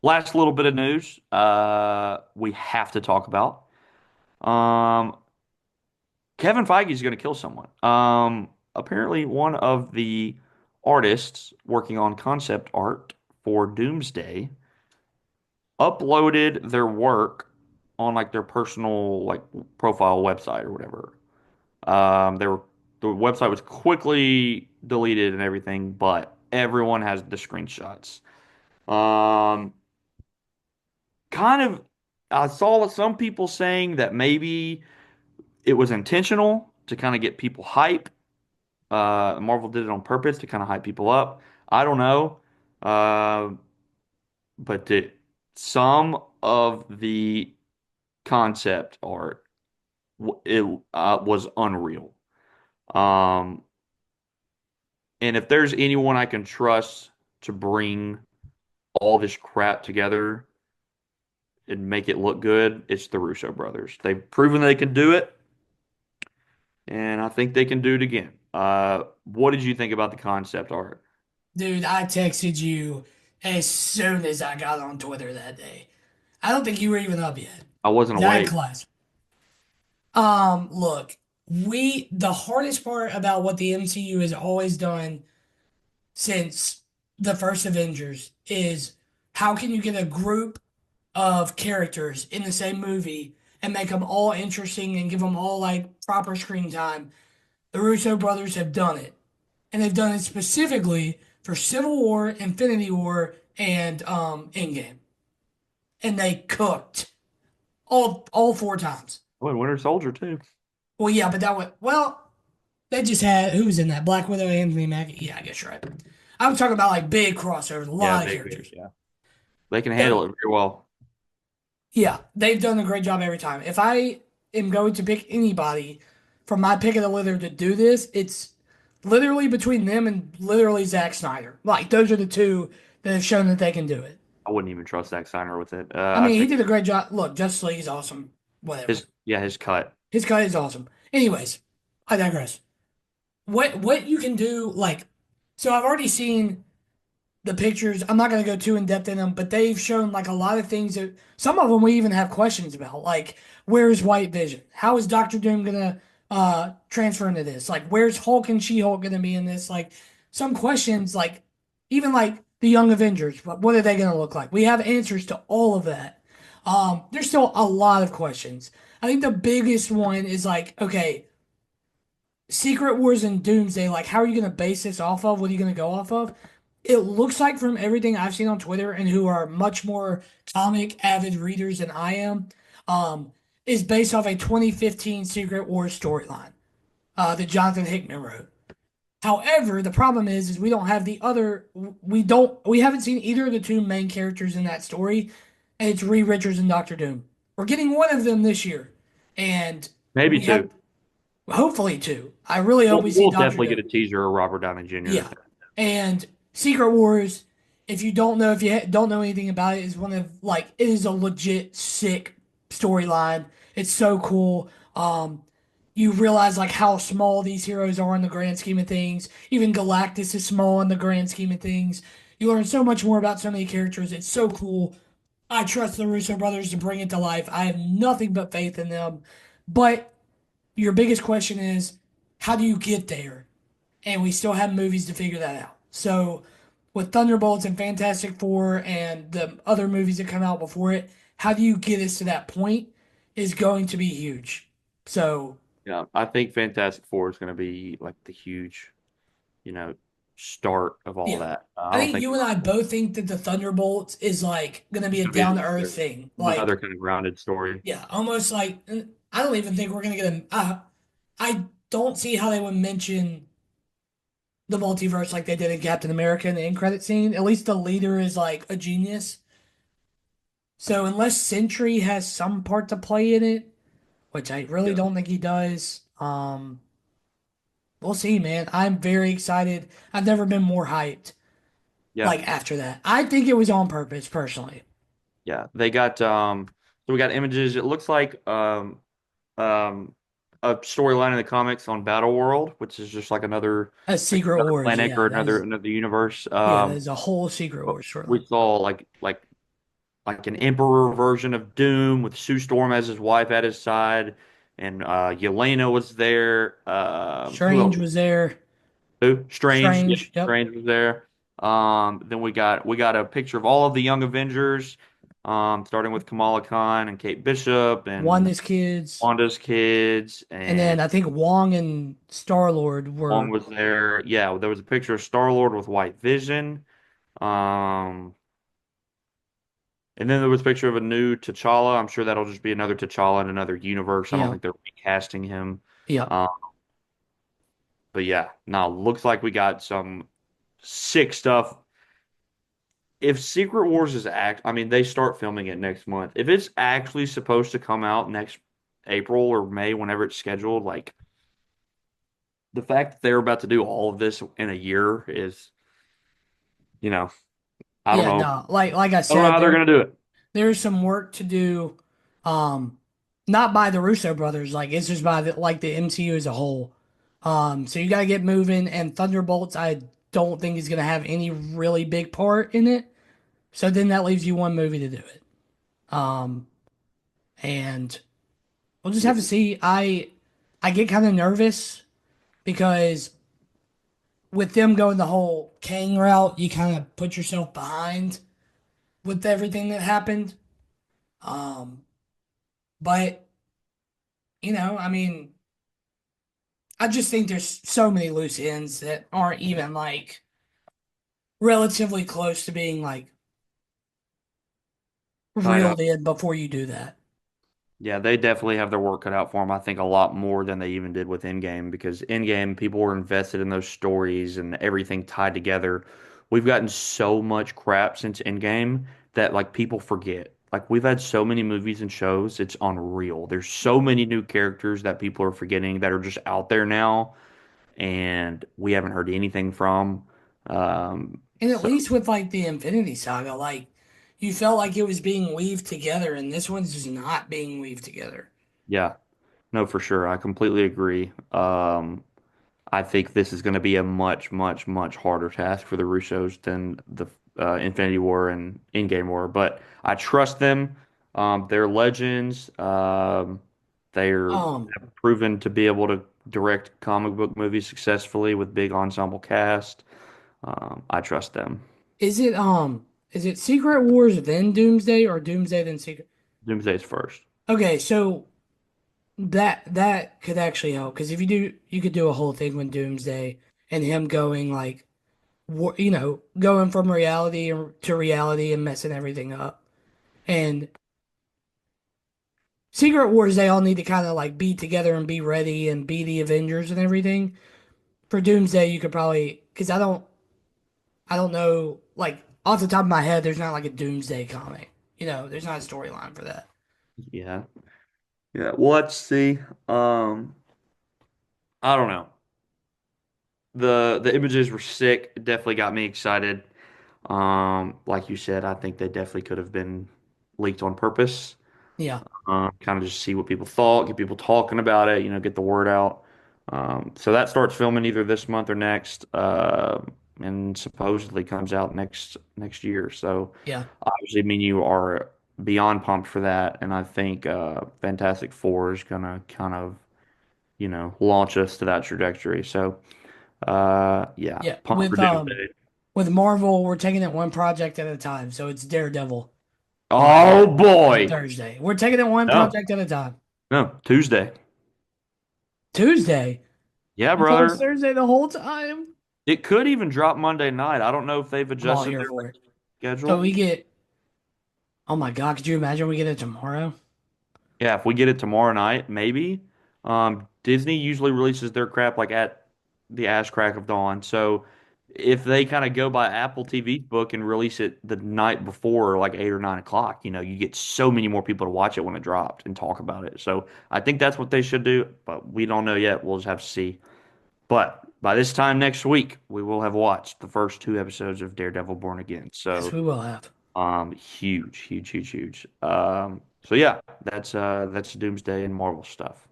Last little bit of news we have to talk about. Um, Kevin Feige is going to kill someone. Apparently, one of the artists working on concept art for Doomsday uploaded their work on like their personal like profile website or whatever. The website was quickly deleted and everything, but everyone has the screenshots. Um, kind of, I saw some people saying that maybe it was intentional to kind of get people hype. Marvel did it on purpose to kind of hype people up. I don't know. Uh, but some of the concept art it was unreal. Um, and if there's anyone I can trust to bring all this crap together and make it look good, it's the Russo brothers. They've proven they can do it, and I think they can do it again. What did you think about the concept art? Dude, I texted you as soon as I got on Twitter that day. I don't think you were even up yet. I wasn't 'Cause I had awake. class. Look, the hardest part about what the MCU has always done since the first Avengers is how can you get a group of characters in the same movie and make them all interesting and give them all like proper screen time? The Russo brothers have done it. And they've done it specifically for Civil War, Infinity War, and Endgame. And they cooked all four times. Oh, and Winter Soldier too. Well, yeah, but that went well. They just had who was in that? Black Widow, Anthony Mackie. Yeah, I guess you're right. I'm talking about like big crossovers, a Yeah, lot of big, characters. yeah. They can It, handle it very well. yeah, they've done a great job every time. If I am going to pick anybody from my pick of the litter to do this, it's literally between them and literally Zack Snyder. Like those are the two that have shown that they can do it. I wouldn't even trust Zack Snyder with it. I I mean, he think did a great job. Look, Justice League is awesome. Whatever. his cut. His cut is awesome. Anyways, I digress. What you can do, like, so I've already seen the pictures. I'm not gonna go too in depth in them, but they've shown like a lot of things that some of them we even have questions about. Like, where's White Vision? How is Doctor Doom gonna transfer into this? Like, where's Hulk and She-Hulk gonna be in this? Like, some questions, like even like the Young Avengers. What are they gonna look like? We have answers to all of that. There's still a lot of questions. I think the biggest one is like, okay, Secret Wars and Doomsday, like how are you going to base this off of? What are you going to go off of? It looks like from everything I've seen on Twitter and who are much more comic avid readers than I am, um, is based off a 2015 Secret Wars storyline that Jonathan Hickman wrote. However, the problem is we don't have the other. We haven't seen either of the two main characters in that story, and it's Reed Richards and Doctor Doom. We're getting one of them this year, and Maybe we have two. hopefully two. I really hope we see We'll Doctor definitely get Doom. a teaser of Robert Downey Jr. Yeah, and Secret Wars. If you don't know, if you don't know anything about it, is one of like it is a legit sick storyline. It's so cool. You realize like how small these heroes are in the grand scheme of things. Even Galactus is small in the grand scheme of things. You learn so much more about so many characters. It's so cool. I trust the Russo brothers to bring it to life. I have nothing but faith in them. But your biggest question is, how do you get there? And we still have movies to figure that out. So, with Thunderbolts and Fantastic Four and the other movies that come out before it, how do you get us to that point is going to be huge. So, Yeah, I think Fantastic Four is going to be like the huge, you know, start of all yeah. that. I I don't think think you and I both think that the Thunderbolts is like going to be it's a going to down be to earth thing. another Like, kind of grounded story. yeah, almost like I don't even think we're going to get a. I don't see how they would mention the multiverse like they did in Captain America in the end credit scene. At least the leader is like a genius. So unless Sentry has some part to play in it, which I really Yeah, don't think he does, we'll see, man. I'm very excited. I've never been more hyped. yeah, Like after that, I think it was on purpose, personally. yeah. They got so we got images. It looks like um a storyline in the comics on Battle World, which is just A like Secret another Wars, planet or yeah, that is another universe. yeah, that is a whole Secret Wars We storyline. saw like like an emperor version of Doom with Sue Storm as his wife at his side, and Yelena was there. Who Strange else? was there. Who? Strange. Yep, Strange. Yep. Strange was there. Then we got a picture of all of the young Avengers, starting with Kamala Khan and Kate Bishop and Wanda's kids. Wanda's kids, And and then I think Wong and Star-Lord Wong were, was there. Yeah, there was a picture of Star-Lord with White Vision. Um, and then there was a picture of a new T'Challa. I'm sure that'll just be another T'Challa in another universe. I don't yeah, think they're recasting him. yeah, Um, but yeah, no, looks like we got some sick stuff. If Secret Wars is I mean, they start filming it next month. If it's actually supposed to come out next April or May, whenever it's scheduled, like the fact that they're about to do all of this in a year is, you know, I don't yeah. know. No, like I I don't know said, how they're gonna do it. there's some work to do, um, not by the Russo brothers, like it's just by the MCU as a whole. So you gotta get moving, and Thunderbolts, I don't think is gonna have any really big part in it. So then that leaves you one movie to do it. Um, and we'll just Yeah, have to see. I get kind of nervous because with them going the whole Kang route, you kind of put yourself behind with everything that happened. Um, but I mean, I just think there's so many loose ends that aren't even like relatively close to being like tied up. reeled in before you do that. Yeah, they definitely have their work cut out for them. I think a lot more than they even did with Endgame because Endgame, people were invested in those stories and everything tied together. We've gotten so much crap since Endgame that like people forget. Like we've had so many movies and shows, it's unreal. There's so many new characters that people are forgetting that are just out there now, and we haven't heard anything from. And at So least with like the Infinity Saga, like you felt like it was being weaved together, and this one's just not being weaved together. yeah, no, for sure. I completely agree. I think this is going to be a much, much, much harder task for the Russos than the Infinity War and Endgame War. But I trust them. They're legends. They're Um, have proven to be able to direct comic book movies successfully with big ensemble cast. I trust them. is it Secret Wars then Doomsday or Doomsday then Secret? Doomsday's first. Okay, so that could actually help because if you do, you could do a whole thing with Doomsday and him going like, going from reality to reality and messing everything up. And Secret Wars, they all need to kind of like be together and be ready and be the Avengers and everything. For Doomsday, you could probably because I don't know like off the top of my head, there's not like a Doomsday comic. There's not a storyline for that. Yeah. Yeah. Well, let's see. I don't know. The images were sick. It definitely got me excited. Like you said, I think they definitely could have been leaked on purpose. Yeah, Kind of just see what people thought, get people talking about it, get the word out. So that starts filming either this month or next, and supposedly comes out next year. So yeah, obviously, me and you are beyond pumped for that, and I think Fantastic Four is gonna kind of launch us to that trajectory. So yeah, yeah. pumped for With Doomsday. Marvel, we're taking it one project at a time. So it's Daredevil Oh on boy. Thursday. We're taking it one No, project at a time. no, Tuesday. Tuesday. Yeah, You told us brother. Thursday the whole time. It could even drop Monday night. I don't know if they've I'm all adjusted here their for it. So schedule. we get. Oh my God! Could you imagine we get it tomorrow? Yeah, if we get it tomorrow night, maybe. Disney usually releases their crap like at the ash crack of dawn. So if they kind of go by Apple TV's book and release it the night before, like 8 or 9 o'clock, you get so many more people to watch it when it dropped and talk about it. So I think that's what they should do, but we don't know yet. We'll just have to see. But by this time next week, we will have watched the first 2 episodes of Daredevil Born Again. Yes, So we will have. huge, huge, huge, huge. So yeah, that's Doomsday and Marvel stuff.